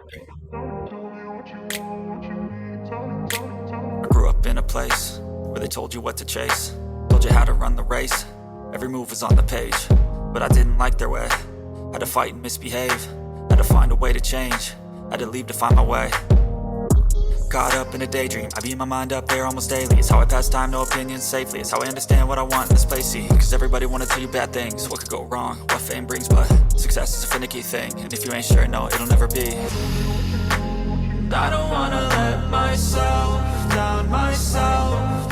I grew up in a place where they told you what to chase, told you how to run the race, every move was on the page. But I didn't like their way, had to fight and misbehave, had to find a way to change, had to leave to find my way. Caught up in a daydream, I beat my mind up there almost daily. It's how I pass time, no opinions safely. It's how I understand what I want in this place, see. Cause everybody wanna tell you bad things, what could go wrong, what fame brings. But success is a finicky thing, and if you ain't sure, no, it'll never be. I don't wanna let myself down, myself